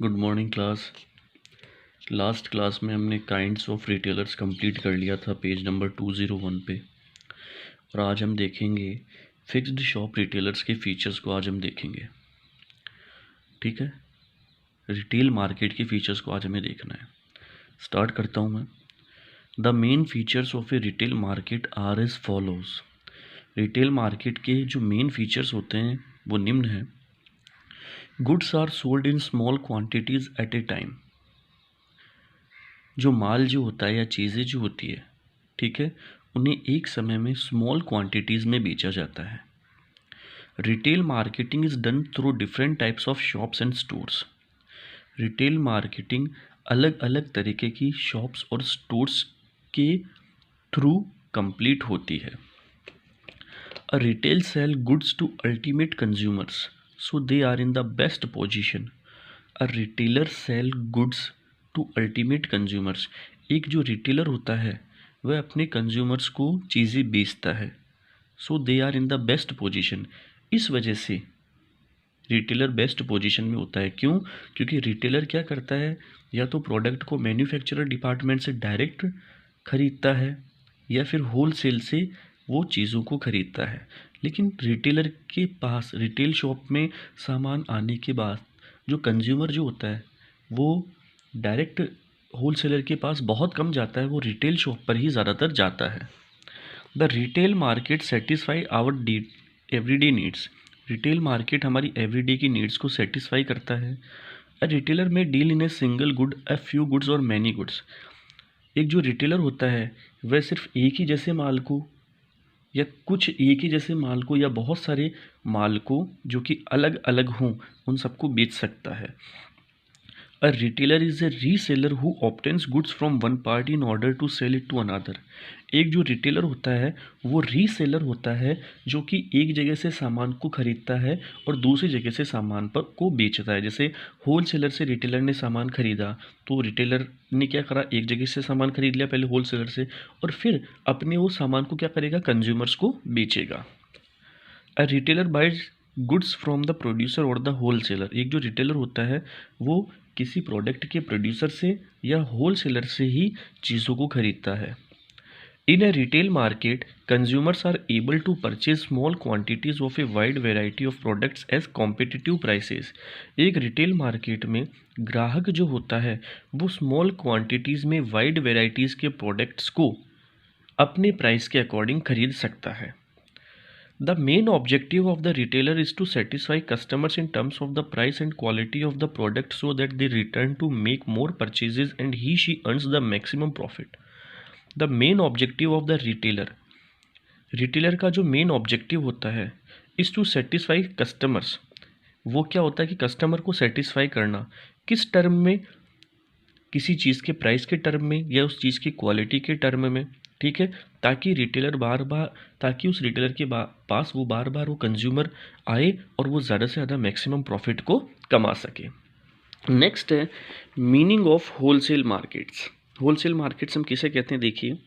Good morning class. Last class में हमने kinds of retailers complete कर लिया था पेज नंबर 201 पे, और आज हम देखेंगे फिक्स्ड शॉप रिटेलर्स के फीचर्स को आज हम देखेंगे। ठीक है, रिटेल मार्केट के फीचर्स को आज हमें देखना है। स्टार्ट करता हूँ मैं। The main features of a retail market are as follows. Retail market के जो मेन फीचर्स होते हैं वो निम्न हैं। Goods are sold in small quantities at a time. जो माल जो होता है या चीज़ें जो होती है, ठीक है, उन्हें एक समय में स्मॉल क्वांटिटीज़ में बेचा जाता है। Retail marketing is done through different types of shops and stores. Retail marketing अलग अलग तरीके की शॉप्स और स्टोर्स के थ्रू कंप्लीट होती है। A retail sell goods to ultimate consumers so they are in the best position. A retailer sell goods to ultimate consumers. एक जो रिटेलर होता है वह अपने कंज्यूमर्स को चीज़ें बेचता है। So they are in the best position. इस वजह से रिटेलर बेस्ट पोजीशन में होता है। क्यों? क्योंकि रिटेलर क्या करता है, या तो प्रोडक्ट को मैन्युफैक्चरर डिपार्टमेंट से डायरेक्ट खरीदता है या फिर होल सेल से वो चीज़ों को खरीदता है। लेकिन रिटेलर के पास रिटेल शॉप में सामान आने के बाद जो कंज्यूमर जो होता है वो डायरेक्ट होल सेलर के पास बहुत कम जाता है, वो रिटेल शॉप पर ही ज़्यादातर जाता है। The retail market satisfy our everyday needs. Retail market हमारी एवरीडे की नीड्स को सेटिस्फाई करता है। A retailer may deal in a single good, a few goods or many goods. एक जो रिटेलर होता है वह सिर्फ एक ही जैसे माल को या कुछ एक ही जैसे माल को या बहुत सारे माल को जो कि अलग अलग हों उन सबको बेच सकता है। A retailer is a reseller who obtains goods from one party in order to sell it to another. एक जो रिटेलर होता है वो रीसेलर होता है जो कि एक जगह से सामान को खरीदता है और दूसरी जगह से सामान पर को बेचता है। जैसे होल सेलर से रिटेलर ने सामान खरीदा तो रिटेलर ने क्या करा, एक जगह से सामान खरीद लिया पहले होल सेलर से, और फिर अपने वो सामान को क्या करेगा, कंज्यूमर्स को बेचेगा। A retailer buys goods from the producer or the wholesaler. एक जो रिटेलर होता है वो किसी प्रोडक्ट के प्रोड्यूसर से या होल सेलर से ही चीज़ों को खरीदता है। In a retail market consumers are able to purchase small quantities of a wide variety of products as competitive prices. एक रिटेल मार्केट में ग्राहक जो होता है वो स्मॉल क्वांटिटीज़ में वाइड वेराइटीज़ के प्रोडक्ट्स को अपने प्राइस के अकॉर्डिंग खरीद सकता है। The main objective of the retailer is to satisfy customers in terms of the price and quality of the product so that they return to make more purchases and she earns the maximum profit. The main objective of the retailer का जो main objective होता है is to satisfy customers. वो क्या होता है कि customer को सेटिस्फाई करना। किस टर्म में? किसी चीज़ के प्राइस के टर्म में या उस चीज़ की क्वालिटी के टर्म में। ठीक है, ताकि उस रिटेलर के पास वो बार बार वो कंज्यूमर आए और वो ज़्यादा से ज़्यादा मैक्सिमम प्रॉफिट को कमा सके। नेक्स्ट है meaning of wholesale markets. Wholesale markets हम किसे कहते हैं, देखिए।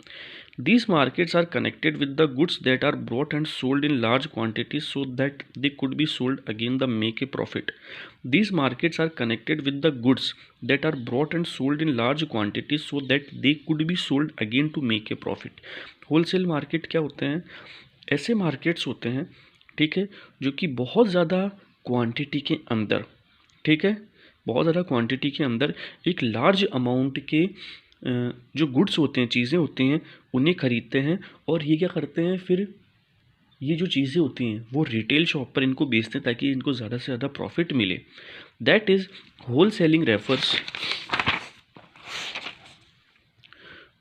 These markets are connected with the goods that are brought and sold in large quantities so that they could be sold again to make a profit. These markets are connected with the goods that are brought and sold in large quantities so that they could be sold again to make a profit. Wholesale market क्या होते हैं? ऐसे markets होते हैं, ठीक है, जो कि बहुत ज़्यादा क्वांटिटी के अंदर, ठीक है, बहुत ज़्यादा क्वांटिटी के अंदर एक लार्ज अमाउंट के जो गुड्स होते हैं, चीज़ें होती हैं, उन्हें खरीदते हैं और ये क्या करते हैं, फिर ये जो चीज़ें होती हैं वो रिटेल शॉप पर इनको बेचते हैं ताकि इनको ज़्यादा से ज़्यादा प्रॉफिट मिले। That is wholesaling refers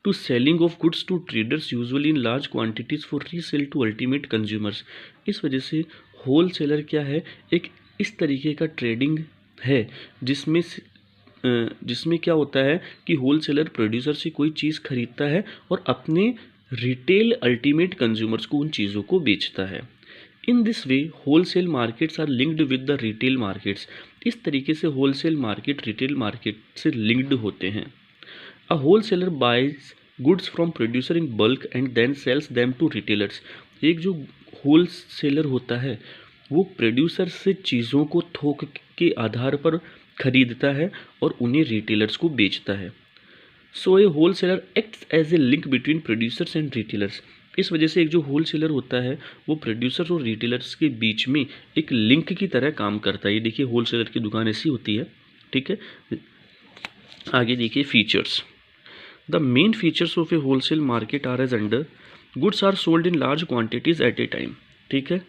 to selling of goods to traders usually in large quantities for resale to ultimate consumers. इस वजह से होल सेलर क्या है, एक इस तरीके का ट्रेडिंग है जिसमें क्या होता है कि होल सेलर प्रोड्यूसर से कोई चीज़ खरीदता है और अपने रिटेल अल्टीमेट कंज्यूमर्स को उन चीज़ों को बेचता है। In this way wholesale markets are linked with the retail markets. इस तरीके से wholesale market retail market से लिंक्ड होते हैं। A wholesaler buys goods from producer in bulk and then sells them to retailers. एक जो whole seller होता है वो प्रोड्यूसर से चीज़ों को थोक के आधार पर खरीदता है और उन्हें रिटेलर्स को बेचता है। So a wholesaler acts as a link between producers and retailers. इस वजह से एक जो होल सेलर होता है वो प्रोड्यूसर्स और रिटेलर्स के बीच में एक लिंक की तरह काम करता है। ये देखिए होल सेलर की दुकान ऐसी होती है, ठीक है। आगे देखिए features. The main features of a wholesale market are as under. Goods are sold in large quantities at a time, ठीक है।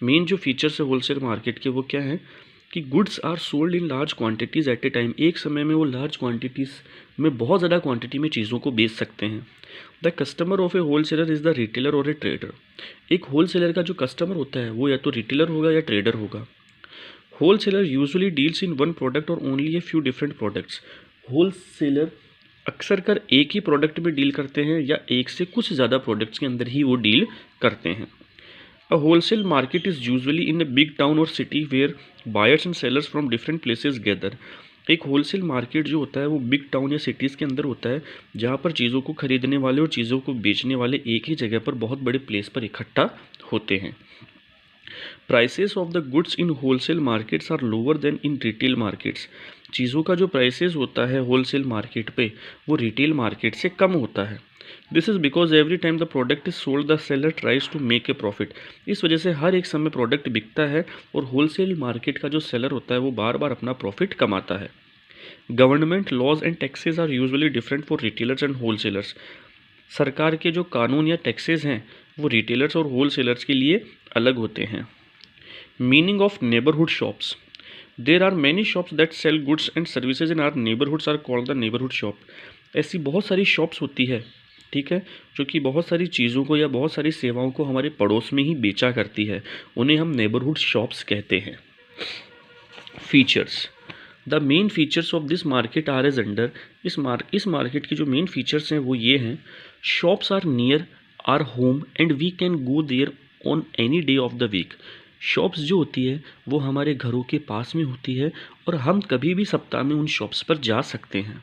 मेन जो फीचर्स है होलसेल मार्केट के वो क्या है कि goods are sold in large quantities at a time. एक समय में वो लार्ज क्वांटिटीज़ में बहुत ज़्यादा क्वांटिटी में चीज़ों को बेच सकते हैं। The customer of a wholesaler is the retailer or a trader. एक होल सेलर का जो कस्टमर होता है वो या तो रिटेलर होगा या ट्रेडर होगा। Wholesaler usually deals in one product और only a few different products. Wholesaler अक्सर कर एक ही प्रोडक्ट में डील करते हैं या एक से कुछ ज़्यादा प्रोडक्ट्स के अंदर ही वो डील करते हैं। A wholesale market is usually in a big town or city where buyers and sellers from different places gather. एक होलसेल मार्केट जो होता है वो बिग टाउन या सिटीज़ के अंदर होता है जहाँ पर चीज़ों को खरीदने वाले और चीज़ों को बेचने वाले एक ही जगह पर बहुत बड़े प्लेस पर इकट्ठा होते हैं। Prices of the goods in wholesale markets are lower than in retail markets. चीज़ों का जो प्राइसेस होता है होलसेल मार्केट पे वो रिटेल मार्केट से कम होता है। This is because every time the product is sold the seller tries to make a profit. इस वजह से हर एक समय प्रोडक्ट बिकता है और होलसेल मार्केट का जो सेलर होता है वो बार बार अपना प्रॉफिट कमाता है। Government laws and taxes are usually different for retailers and wholesalers. सरकार के जो कानून या टैक्सेस हैं वो रिटेलर्स और होलसेलर्स के लिए अलग होते हैं। Meaning of neighbourhood shops. There are many shops that sell goods and services in our neighbourhoods are called the neighbourhood shop. ऐसी बहुत सारी शॉप्स होती है, ठीक है, जो कि बहुत सारी चीज़ों को या बहुत सारी सेवाओं को हमारे पड़ोस में ही बेचा करती है, उन्हें हम नेबरहुड शॉप्स कहते हैं। Features. The main features of this market are as under. इस मार्केट के जो मेन फीचर्स हैं वो ये हैं। Shops are near our home and we can go there on any day of the week. Shops जो होती है वो हमारे घरों के पास में होती है और हम कभी भी सप्ताह में उन शॉप्स पर जा सकते हैं।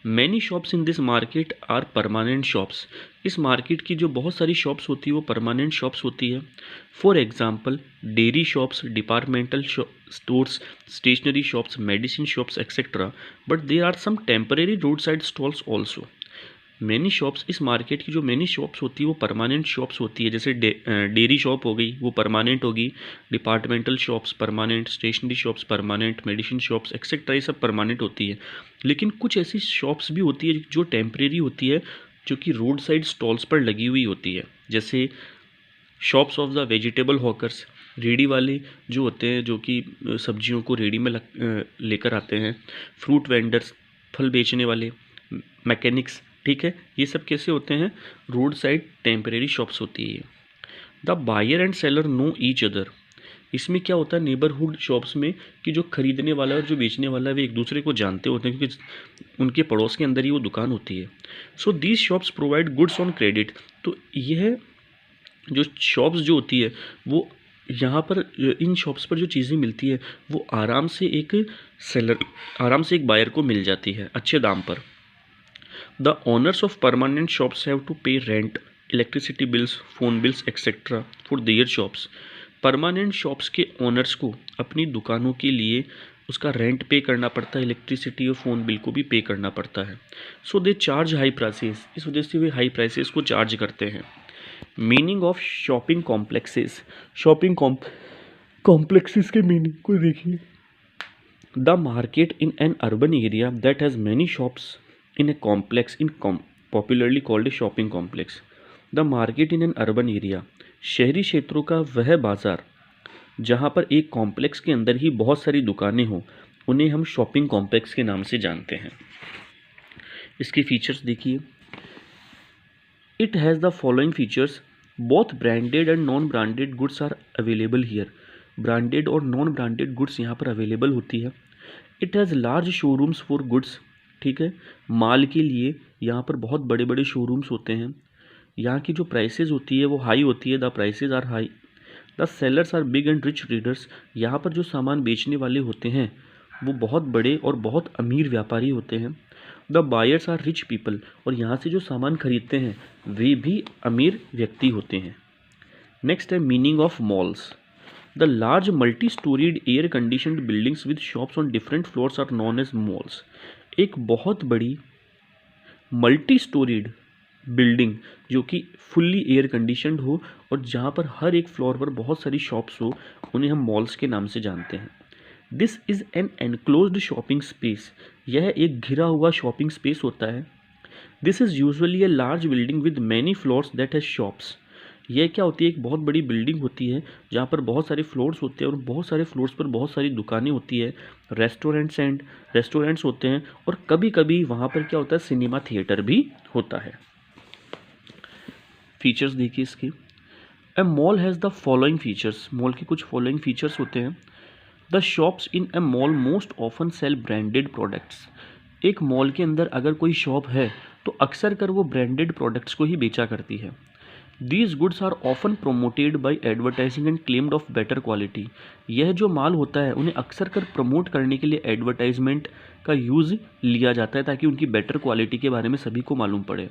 Many shops in this market are permanent shops. इस मार्केट की जो बहुत सारी शॉप्स होती है वो परमानेंट शॉप्स होती है। For example dairy shops, departmental stores, stationery shops, medicine shops etcetera, but there are some temporary roadside stalls also. Many shops, इस मार्केट की जो मैनी शॉप्स होती है वो परमानेंट शॉप्स होती है। जैसे डेयरी शॉप हो गई वो परमानेंट होगी, departmental shops permanent, stationery shops permanent, medicine shops etcetera, ये सब परमानेंट होती है। लेकिन कुछ ऐसी शॉप्स भी होती है जो टेम्परेरी होती है, जो कि रोड साइड स्टॉल्स पर लगी हुई होती है। जैसे shops of the vegetable hawkers, ready वाले जो होते हैं जो कि सब्जियों को रेडी में लेकर आते हैं। फ्रूट वेंडर्स, फल बेचने वाले, मैकेनिक्स, ठीक है, ये सब कैसे होते हैं, रोड साइड टेम्परेरी शॉप्स होती है। The buyer and seller know each other. इसमें क्या होता है नेबरहुड शॉप्स में कि जो खरीदने वाला और जो बेचने वाला है वे एक दूसरे को जानते होते हैं क्योंकि उनके पड़ोस के अंदर ही वो दुकान होती है। So these shops provide goods on credit. तो यह जो शॉप्स जो होती है वो यहाँ पर इन शॉप्स पर जो चीज़ें मिलती है वो आराम से एक बायर को मिल जाती है अच्छे दाम पर। The owners of permanent shops have to pay rent, electricity bills, phone bills, etc. for their shops. Permanent shops के ओनर्स को अपनी दुकानों के लिए उसका रेंट पे करना पड़ता है, इलेक्ट्रिसिटी और फ़ोन बिल को भी पे करना पड़ता है। So they charge high prices. इस वजह से वे हाई प्राइसेस को चार्ज करते हैं। Meaning of shopping complexes. Shopping complexes के मीनिंग को देखिए। The market in an urban area that has many shops in a complex popularly called a shopping complex. The market in an urban area, शहरी क्षेत्रों का वह बाज़ार जहाँ पर एक कॉम्प्लेक्स के अंदर ही बहुत सारी दुकानें हों उन्हें हम शॉपिंग कॉम्प्लेक्स के नाम से जानते हैं। इसके फीचर्स देखिए। It has the following features. Both branded and non branded goods are available here. Branded और नॉन ब्रांडेड गुड्स यहाँ पर अवेलेबल होती है। It has large showrooms for goods, ठीक है, माल के लिए यहाँ पर बहुत बड़े बड़े शोरूम्स होते हैं। यहाँ की जो प्राइसेस होती है वो हाई होती है। The prices are high. The sellers are big and rich readers. यहाँ पर जो सामान बेचने वाले होते हैं वो बहुत बड़े और बहुत अमीर व्यापारी होते हैं। The buyers are rich people. और यहाँ से जो सामान खरीदते हैं वे भी अमीर व्यक्ति होते हैं। नेक्स्ट है meaning of malls. The large multi storeyed air conditioned buildings with shops on different floors are known as malls. एक बहुत बड़ी मल्टी स्टोरीड बिल्डिंग जो कि फुल्ली एयर कंडीशनड हो और जहाँ पर हर एक फ्लोर पर बहुत सारी शॉप्स हो, उन्हें हम मॉल्स के नाम से जानते हैं। This is an enclosed shopping space. यह एक घिरा हुआ शॉपिंग स्पेस होता है। This is usually a large building with many floors that has shops. यह क्या होती है, एक बहुत बड़ी बिल्डिंग होती है जहाँ पर बहुत सारे फ्लोर्स होते हैं और बहुत सारे फ्लोर्स पर बहुत सारी दुकानें होती है, रेस्टोरेंट्स होते हैं और कभी कभी वहाँ पर क्या होता है, सिनेमा थिएटर भी होता है। फीचर्स देखिए इसके। A mall has the following features. Mall के कुछ फॉलोइंग फीचर्स होते हैं। The shops in a mall most often sell branded products. एक मॉल के अंदर अगर कोई शॉप है तो अक्सर कर वो ब्रांडेड प्रोडक्ट्स को ही बेचा करती है। These goods are often promoted by advertising and claimed of better quality. यह जो माल होता है उन्हें अक्सर कर प्रमोट करने के लिए एडवर्टाइजमेंट का यूज़ लिया जाता है ताकि उनकी बेटर क्वालिटी के बारे में सभी को मालूम पड़े।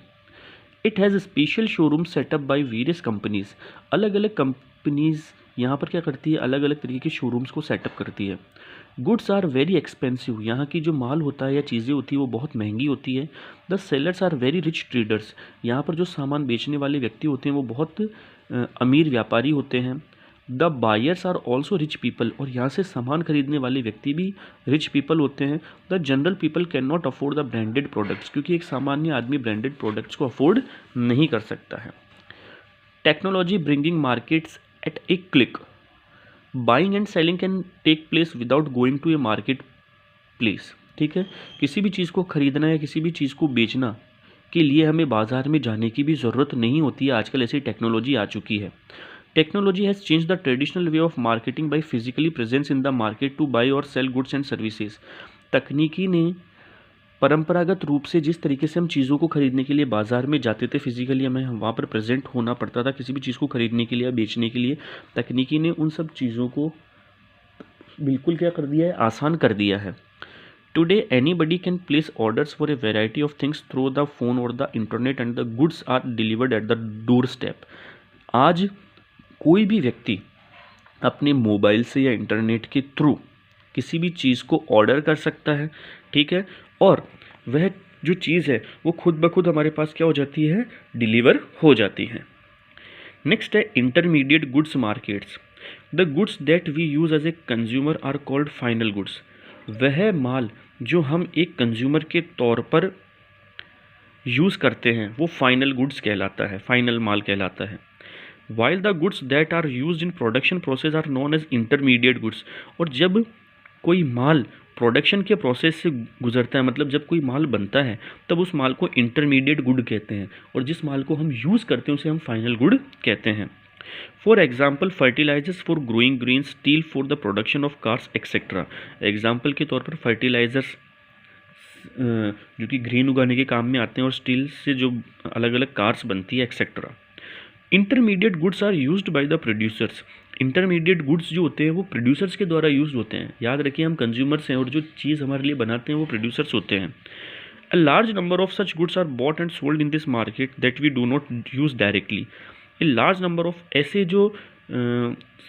It has special showroom set up by various companies. अलग अलग कंपनीज यहाँ पर क्या करती है, अलग अलग तरीके के शोरूम्स को सेटअप करती है। Goods are very expensive. यहाँ की जो माल होता है या चीज़ें होती है वो बहुत महंगी होती है। The sellers are very rich traders. यहाँ पर जो सामान बेचने वाले व्यक्ति होते हैं वो बहुत अमीर व्यापारी होते हैं। The buyers are also rich people. और यहाँ से सामान खरीदने वाले व्यक्ति भी रिच पीपल होते हैं। The general people can not afford the branded products. क्योंकि एक सामान्य आदमी ब्रांडेड प्रोडक्ट्स को अफोर्ड नहीं कर सकता है। Technology bringing markets at a click. Buying and selling can take place without going to a market place. ठीक है, किसी भी चीज़ को खरीदना या किसी भी चीज़ को बेचना के लिए हमें बाजार में जाने की भी ज़रूरत नहीं होती है। आजकल ऐसी टेक्नोलॉजी आ चुकी है। Technology has change the traditional way of marketing by physically presence in the market two by और सेल गुड्स एंड सर्विसेज। तकनीकी ने परंपरागत रूप से जिस तरीके से हम चीज़ों को खरीदने के लिए बाजार में जाते थे, फिजिकली हमें वहाँ पर प्रेजेंट होना पड़ता था किसी भी चीज़ को खरीदने के लिए या बेचने के लिए, तकनीकी ने उन सब चीज़ों को बिल्कुल क्या कर दिया है, आसान कर दिया है। Today anybody can place orders for a variety of things through the phone और the internet and the goods are delivered at the doorstep. आज कोई भी व्यक्ति अपने मोबाइल से या इंटरनेट के थ्रू किसी भी चीज़ को ऑर्डर कर सकता है। ठीक है, और वह जो चीज़ है वो खुद ब खुद हमारे पास क्या हो जाती है, डिलीवर हो जाती है। नेक्स्ट है intermediate goods markets. The goods that we use as a consumer are called final goods. वह माल जो हम एक कंज्यूमर के तौर पर यूज़ करते हैं वो फाइनल गुड्स कहलाता है, फाइनल माल कहलाता है। While the goods that are used in production process are known as intermediate goods. और जब कोई माल प्रोडक्शन के प्रोसेस से गुजरता है, मतलब जब कोई माल बनता है तब उस माल को इंटरमीडिएट गुड कहते हैं और जिस माल को हम यूज़ करते हैं उसे हम फाइनल गुड कहते हैं। For example fertilisers for growing green, steel for the production of cars etcetera. Example के तौर पर फर्टिलाइजर्स जो कि ग्रीन उगाने के काम में आते हैं और स्टील से जो अलग अलग कार्स बनती है etcetera. Intermediate goods are used by the producers. Intermediate goods जो होते हैं वो प्रोड्यूसर्स के द्वारा यूज होते हैं। याद रखिए हम कंज्यूमर्स हैं और जो चीज़ हमारे लिए बनाते हैं वो प्रोड्यूसर्स होते हैं। A large number of such goods are bought and sold in this market that we do not use directly. A large number of ऐसे जो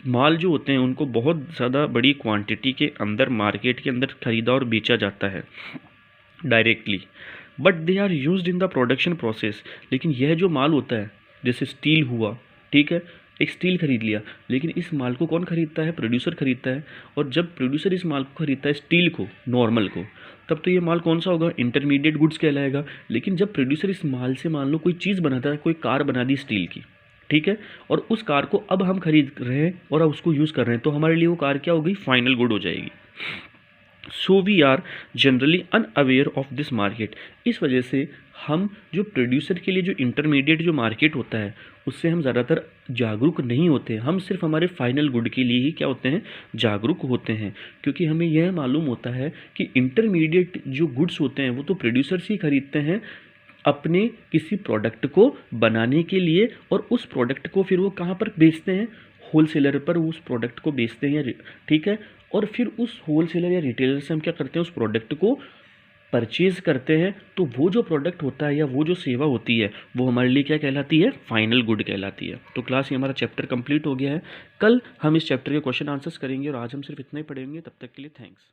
माल जो होते हैं उनको बहुत ज़्यादा बड़ी क्वांटिटी के अंदर मार्केट के अंदर खरीदा और बेचा जाता है directly, but they are used in the production process. लेकिन यह जो माल होता है जैसे स्टील हुआ, ठीक है, एक स्टील खरीद लिया, लेकिन इस माल को कौन खरीदता है, प्रोड्यूसर खरीदता है। और जब प्रोड्यूसर इस माल को खरीदता है, स्टील को, नॉर्मल को, तब तो ये माल कौन सा होगा, इंटरमीडिएट गुड्स कहलाएगा। लेकिन जब प्रोड्यूसर इस माल से मान लो कोई चीज़ बनाता है, कोई कार बना दी स्टील की, ठीक है, और उस कार को अब हम खरीद रहे हैं और अब उसको यूज़ कर रहे हैं, तो हमारे लिए वो कार क्या हो गई, फाइनल गुड हो जाएगी। So we are generally unaware of this market. इस वजह से हम जो प्रोड्यूसर के लिए जो इंटरमीडिएट जो मार्केट होता है उससे हम ज़्यादातर जागरूक नहीं होते। हम सिर्फ हमारे फाइनल गुड के लिए ही क्या होते हैं, जागरूक होते हैं, क्योंकि हमें यह मालूम होता है कि इंटरमीडिएट जो गुड्स होते हैं वो तो प्रोड्यूसर्स ही खरीदते हैं अपने किसी प्रोडक्ट को बनाने के लिए, और उस प्रोडक्ट को फिर वो कहाँ पर बेचते हैं, होलसेलर पर उस प्रोडक्ट को बेचते हैं, ठीक है। और फिर उस होलसेलर या रिटेलर से हम क्या करते हैं, उस प्रोडक्ट को परचेज़ करते हैं तो वो जो प्रोडक्ट होता है या वो जो सेवा होती है वो हमारे लिए क्या कहलाती है, फाइनल गुड कहलाती है। तो क्लास ये हमारा चैप्टर कंप्लीट हो गया है। कल हम इस चैप्टर के क्वेश्चन आंसर्स करेंगे और आज हम सिर्फ इतना ही पढ़ेंगे। तब तक के लिए थैंक्स।